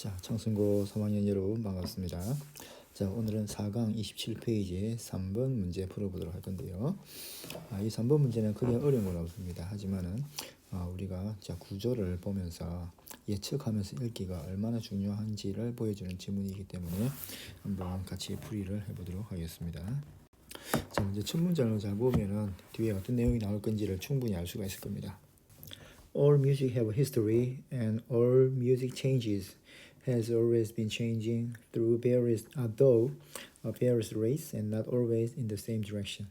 자, 청승고 3학년 여러분 반갑습니다. 자, 오늘은 4강 27페이지의 3번 문제 풀어보도록 할 건데요. 이 3번 문제는 크게 어려운 건 없습니다. 하지만은 우리가 구조를 보면서 예측하면서 읽기가 얼마나 중요한지를 보여주는 지문이기 때문에 한번 같이 풀이를 해보도록 하겠습니다. 자, 먼저 첫 문장을 잘 보면은 뒤에 어떤 내용이 나올 건지를 충분히 알 수가 있을 겁니다. All music have a history and all music changes has always been changing through various rates and not always in the same direction.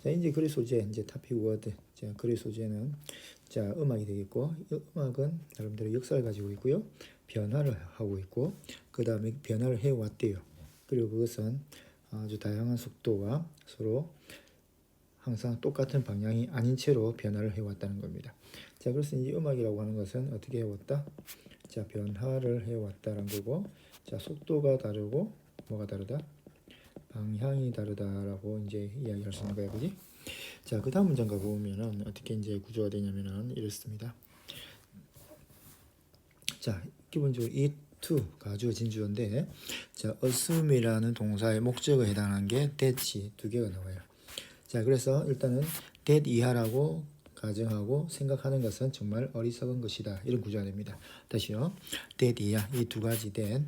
자, 이제 글의 소재, 이제 topic word. 자, 글의 소재는 음악이 되겠고, 음악은 나름대로 역사를 가지고 있고요. 변화를 하고 있고, 그 다음에 변화를 해왔대요. 그리고 그것은 아주 다양한 속도와 서로 항상 똑같은 방향이 아닌 채로 변화를 해왔다는 겁니다. 자, 그래서 이 음악이라고 하는 것은 어떻게 해왔다? 자, 변화를 해왔다는 거고, 자, 속도가 다르고 뭐가 다르다? 방향이 다르다라고 이제 이야기할 수 있는 거야, 그지? 자, 그 다음 문장 가보면은 어떻게 이제 구조가 되냐면은 이렇습니다. 자, 기본적으로 이 to가 주어 진주어인데, 자, assume이라는 동사의 목적에 해당하는 게 that이 두 개가 나와요. 자, 그래서 일단은 that 이하라고 가정하고 생각하는 것은 정말 어리석은 것이다. 이런 구조가 됩니다. 다시요. that 이하, 이 두 가지 that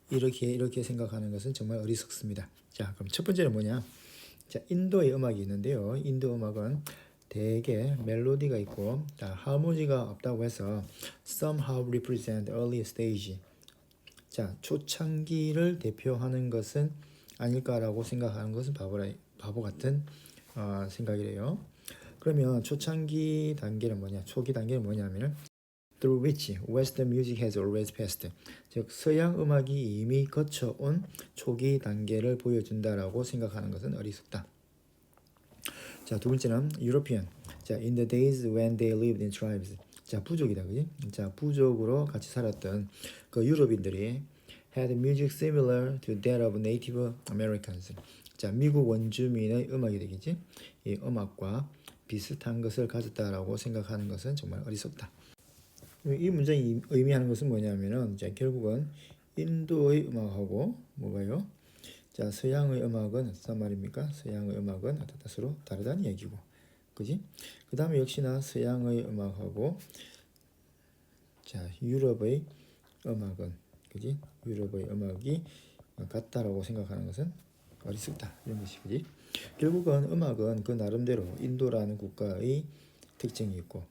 이렇게 생각하는 것은 정말 어리석습니다. 자, 그럼 첫 번째는 뭐냐? 자, 인도의 음악이 있는데요. 인도 음악은 대개 멜로디가 있고 하모니가 없다고 해서 somehow represent early stage. 자, 초창기를 대표하는 것은 아닐까라고 생각하는 것은 바보 같은 생각이래요. 그러면 초창기 단계는 뭐냐? 초기 단계는 뭐냐면 through which Western music has always passed. 즉 서양 음악이 이미 거쳐온 초기 단계를 보여준다라고 생각하는 것은 어리석다. 자, 두 번째는 European. 자, in the days when they lived in tribes. 자, 부족이다, 그지? 자, 부족으로 같이 살았던 그 유럽인들이 had music similar to that of Native Americans. 자, 미국 원주민의 음악이 되겠지? 이 음악과 비슷한 것을 가졌다라고 생각하는 것은 정말 어리석다. 이 문장이 의미하는 것은 뭐냐면은, 자, 결국은 인도의 음악하고 뭐가요? 자, 서양의 음악은 어떤 말입니까? 서양의 음악은 서로 다르다는 얘기고, 그지? 그 다음에 역시나 서양의 음악하고, 자, 유럽의 음악은, 그지? 유럽의 음악이 같다라고 생각하는 것은 어리석다, 이런 것이, 그지? 결국은 음악은 그 나름대로 인도라는 국가의 특징이 있고,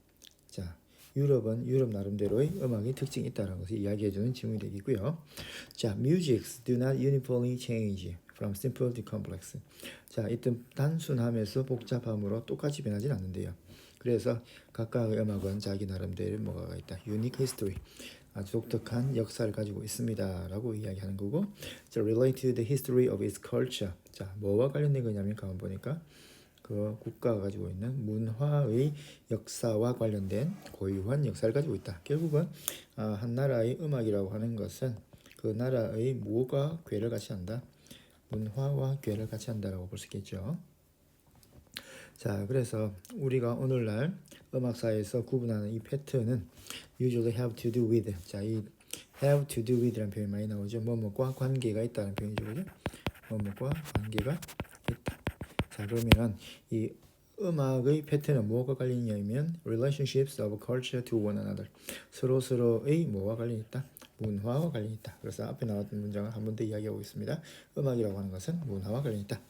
자, 유럽은 유럽 나름대로의 음악의 특징이 있다는 것을 이야기해주는 지문이 되겠고요. 자, musics do not uniformly change from simple to complex. 자, 이때 단순함에서 복잡함으로 똑같이 변하진 않는데요. 그래서 각각의 음악은 자기 나름대로 뭐가 있다. unique history. 아주 독특한 역사를 가지고 있습니다라고 이야기하는 거고, 자, relate to the history of its culture. 자, 뭐와 관련된 거냐면 가만 보니까 그 국가가 가지고 있는 문화의 역사와 관련된 고유한 역사를 가지고 있다. 결국은 한 나라의 음악이라고 하는 것은 그 나라의 무엇과 궤를 같이 한다. 문화와 궤를 같이 한다라고 볼 수 있겠죠. 자, 그래서 우리가 오늘날 음악사에서 구분하는 이 패턴은 usually have to do with. 자, 이 have to do with라는 표현이 많이 나오죠. 뭐뭐과 관계가 있다는 표현이죠, 그죠? 뭐뭐과 관계가 있다. 자, 그러면은 이 음악의 패턴은 뭐가 관련이냐면 relationships of culture to one another. 서로서로의 뭐와 관련이 있다? 문화와 관련이 있다. 그래서 앞에 나왔던 문장을 한 번 더 이야기하고 있습니다. 음악이라고 하는 것은 문화와 관련이 있다.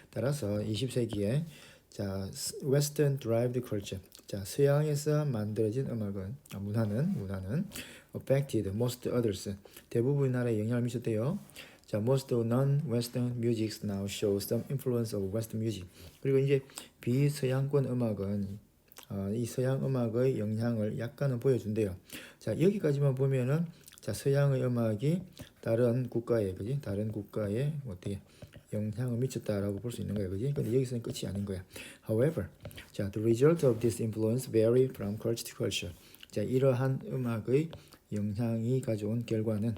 따라서 20세기에 자, Western derived culture. 자, 서양에서 만들어진 음악은 문화는 affected most others. 대부분의 나라에 영향을 미쳤대요. 자, most non-Western musics now show some influence of Western music. 그리고 이제 비서양권 음악은 이 서양 음악의 영향을 약간은 보여준대요. 자, 여기까지만 보면은 자, 서양의 음악이 다른 국가에, 그지? 다른 국가에 어떻게 영향을 미쳤다라고 볼 수 있는 거야, 그지? 근데 여기서는 끝이 아닌 거야. However, 자, the result of this influence vary from culture to culture. 자, 이러한 음악의 영향이 가져온 결과는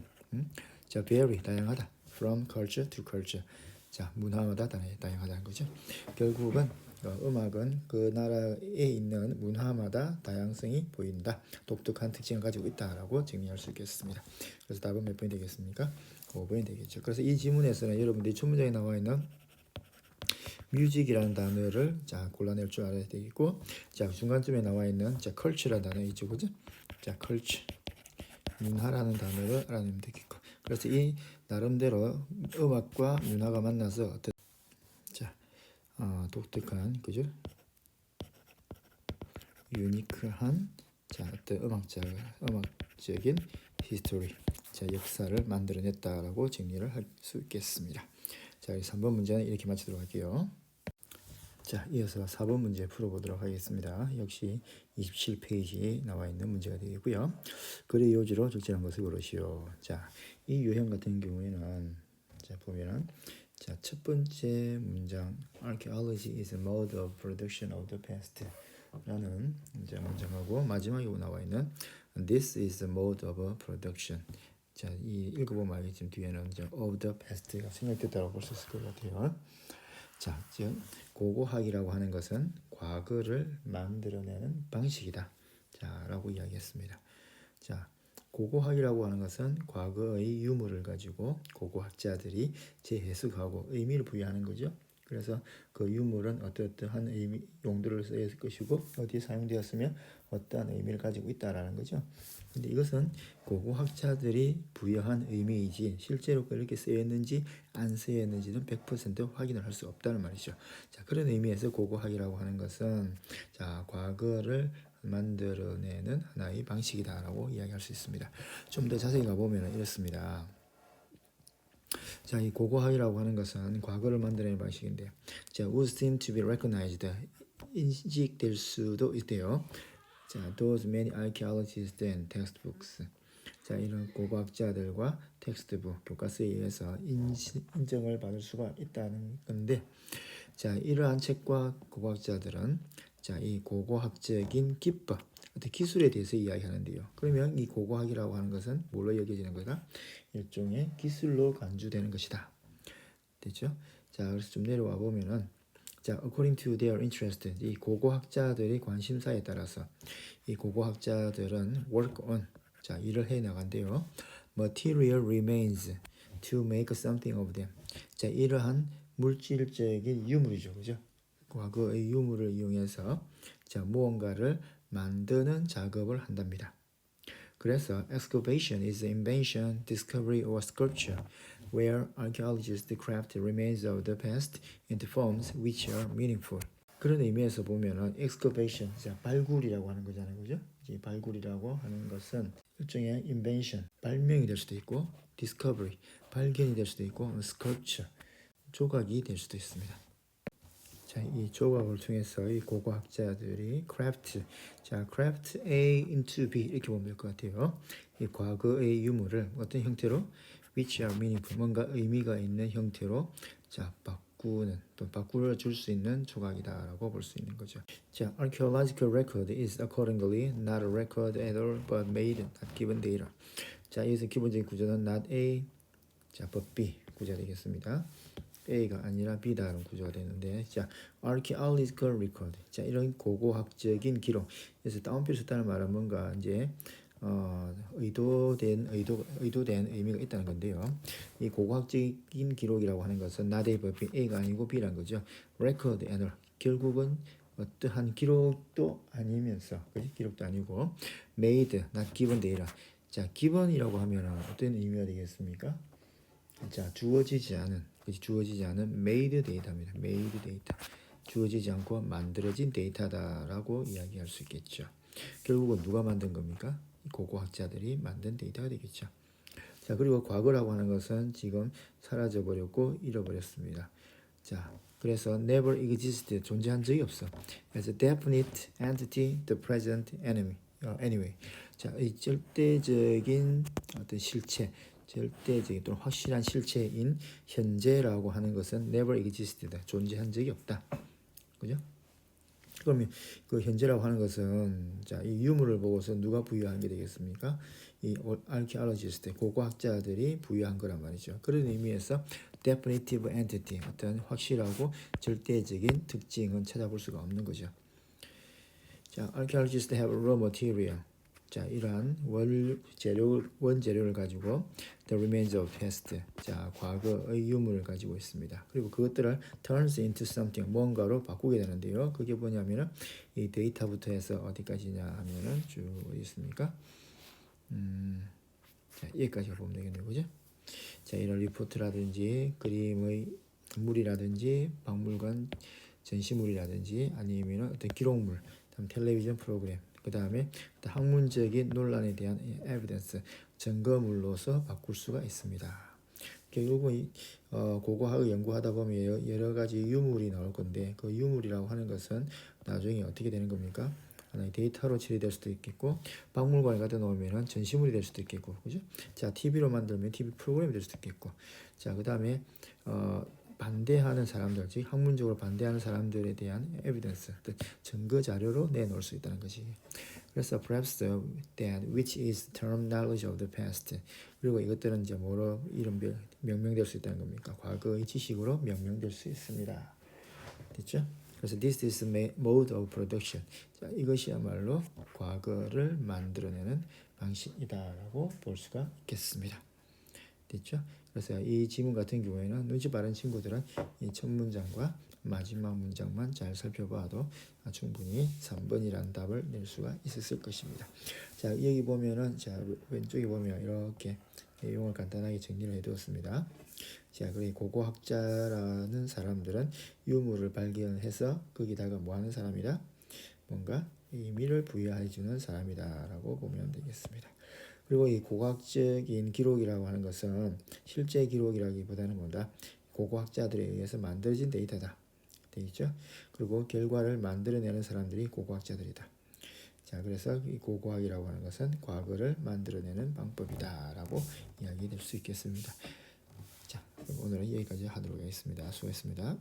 자, vary 다양하다. From culture to culture. 자, 문화마다 다양하다는 거죠. 결국은 음악은 그 나라에 있는 문화마다 다양성이 보인다. 독특한 특징을 가지고 있다라고 정리할 수 있겠습니다. 그래서 답은 몇 번이 되겠습니까? 5번이 되겠죠. 그래서 이 지문에서는 여러분들이 첫 문장에 나와 있는 뮤직이라는 단어를 자 골라낼 줄 알아야 되겠고, 자 중간쯤에 나와 있는 자 컬처라는 단어 있죠, 그죠? 자 컬처 문화라는 단어를 알아내면 되겠고, 그래서 이 나름대로 음악과 문화가 만나서 어떤 자 독특한 그죠? 유니크한 자 어떤 음악적인 히스토리 자 역사를 만들어냈다라고 정리를 할 수 있겠습니다. 자 3번 문제는 이렇게 마치도록 할게요. 자, 이어서 4번 문제 풀어보도록 하겠습니다. 역시 27페이지에 나와 있는 문제가 되겠고요. 글의 요지로 적절한 것을 고르시오. 자, 이 유형 같은 경우에는 자 보면은 자, 첫 번째 문장 Archaeology is a mode of production of the past 라는 이제 문장하고 마지막에 나와 있는 This is the mode of production. 자, 이 읽어보면 알겠지만 뒤에는 이제 of the past가 생략됐다고 볼 수 있을 것 같아요. 자, 즉 고고학이라고 하는 것은 과거를 만들어내는 방식이다. 자, 라고 이야기했습니다. 자, 고고학이라고 하는 것은 과거의 유물을 가지고 고고학자들이 재해석하고 의미를 부여하는 거죠. 그래서 그 유물은 어떠한 의미, 용도를 쓰였을 것이고 어디에 사용되었으면 어떠한 의미를 가지고 있다라는 거죠. 근데 이것은 고고학자들이 부여한 의미이지 실제로 그렇게 쓰였는지 안 쓰였는지는 100% 확인을 할 수 없다는 말이죠. 자, 그런 의미에서 고고학이라고 하는 것은 자, 과거를 만들어내는 하나의 방식이다라고 이야기할 수 있습니다. 좀 더 자세히 가보면 이렇습니다. 자, 이 고고학이라고 하는 것은 과거를 만들어내는 방식인데, 자, would seem to be recognized, 인식될 수도 있대요. 자, those many archaeologists and textbooks. 자, 이런 고고학자들과 텍스트북, 교과서에 의해서 인정을 받을 수가 있다는 건데, 자, 이러한 책과 고고학자들은 자, 이 고고학적인 기법, 어떤 기술에 대해서 이야기하는데요. 그러면 이 고고학이라고 하는 것은 뭘로 여겨지는 거다? 일종의 기술로 간주되는 것이다. 됐죠? 자, 그래서 좀 내려와 보면은 자, according to their interest, 이 고고학자들의 관심사에 따라서 이 고고학자들은 work on, 자, 일을 해 나간대요. material remains to make something of them. 자, 이러한 물질적인 유물이죠, 그죠? 과거의 유물을 이용해서 자, 무언가를 만드는 작업을 한답니다. 그래서 excavation is the invention, discovery, or sculpture where archaeologists craft remains of the past into forms which are meaningful. 그런 의미에서 보면은 excavation, 자, 발굴이라고 하는 거잖아요, 그죠? 이 발굴이라고 하는 것은 일종의 invention, 발명이 될 수도 있고, discovery, 발견이 될 수도 있고, sculpture, 조각이 될 수도 있습니다. 자, 이 조각을 통해서 이 고고학자들이 craft, 자, craft A into B 이렇게 보면 될 것 같아요. 이 과거의 유물을 어떤 형태로 which are meaningful, 뭔가 의미가 있는 형태로 자, 바꾸는 또 바꾸어 줄 수 있는 조각이다라고 볼 수 있는 거죠. 자, archaeological record is accordingly not a record at all but made not given data. 자, 여기서 기본적인 구조는 not A, 자, but B 구조가 되겠습니다. A가 아니라 B다라는 구조가 되는데, 자, archaeological record. 자, 이런 고고학적인 기록. 그래서 다운표를 썼다는 말은 뭔가 이제 의도된 의미가 있다는 건데요. 이 고고학적인 기록이라고 하는 것은 not A but B, A가 아니고 B라는 거죠. record and 결국은 어떠한 기록도 아니면서, 그지? 기록도 아니고 made, not given data. 자, given이라고 하면 어떤 의미가 되겠습니까? 자, 주어지지 않은 made 데이터입니다. made 데이터. 주어지지 않고 만들어진 데이터다라고 이야기할 수 있겠죠. 결국은 누가 만든 겁니까? 고고학자들이 만든 데이터가 되겠죠. 자, 그리고 과거라고 하는 것은 지금 사라져 버렸고 잃어버렸습니다. 자, 그래서 never existed, 존재한 적이 없어. as a definite entity, the present anyway. 자, 이 절대적인 어떤 실체, 절대적인 또는 확실한 실체인 현재라고 하는 것은 never existed, 존재한 적이 없다. 그죠? 그러면 그 현재라고 하는 것은 자, 이 유물을 보고서 누가 부여한 게 되겠습니까? 이 archaeologist, 고고학자들이 부여한 거란 말이죠. 그런 의미에서 definitive entity, 어떤 확실하고 절대적인 특징은 찾아볼 수가 없는 거죠. 자, archaeologists have raw material. 자, 이러한 원재료를 가지고 the remains of past. 자, 과거의 유물을 가지고 있습니다. 그리고 그것들을 turns into something, 뭔가로 바꾸게 되는데요. 그게 뭐냐면은 이 데이터부터 해서 어디까지냐 하면은 쭉 어디 있습니까? 자, 여기까지 보면 되겠네요. 그죠? 자, 이런 리포트라든지 그림의 물이라든지 박물관 전시물이라든지 아니면 어떤 기록물, 다음 텔레비전 프로그램, 그 다음에 학문적인 논란에 대한 에비던스, 증거물로서 바꿀 수가 있습니다. 결국은 고고학을 연구하다 보면 여러 가지 유물이 나올 건데 그 유물이라고 하는 것은 나중에 어떻게 되는 겁니까? 하나의 데이터로 처리될 수도 있겠고 박물관에 가다 놓으면 전시물이 될 수도 있겠고, 그죠? 자, TV로 만들면 TV 프로그램이 될 수도 있겠고, 자, 그 다음에 반대하는 사람들, 즉 학문적으로 반대하는 사람들에 대한 에비던스, 증거 자료로 내놓을 수 있다는 거지. 그래서 perhaps that which is term knowledge of the past. 그리고 이것들은 이제 뭐로 이름 명명될 수 있다는 겁니까? 과거의 지식으로 명명될 수 있습니다. 됐죠? 그래서 this is mode of production. 자, 이것이야말로 과거를 만들어내는 방식이다라고 볼 수가 있겠습니다. 됐죠? 그래서 이 지문 같은 경우에는 눈치 빠른 친구들은 이 첫 문장과 마지막 문장만 잘 살펴봐도 충분히 3번이라는 답을 낼 수가 있었을 것입니다. 자, 여기 보면은 자, 왼쪽에 보면 이렇게 내용을 간단하게 정리를 해 두었습니다. 자, 그리고 고고학자라는 사람들은 유물을 발견해서 거기다가 뭐 하는 사람이다? 뭔가 의미를 부여해 주는 사람이다라고 보면 되겠습니다. 그리고 이 고고학적인 기록이라고 하는 것은 실제 기록이라기보다는 뭐다? 고고학자들에 의해서 만들어진 데이터다. 되겠죠? 그리고 결과를 만들어내는 사람들이 고고학자들이다. 자, 그래서 이 고고학이라고 하는 것은 과거를 만들어내는 방법이다라고 이야기될 수 있겠습니다. 자, 오늘은 여기까지 하도록 하겠습니다. 수고했습니다.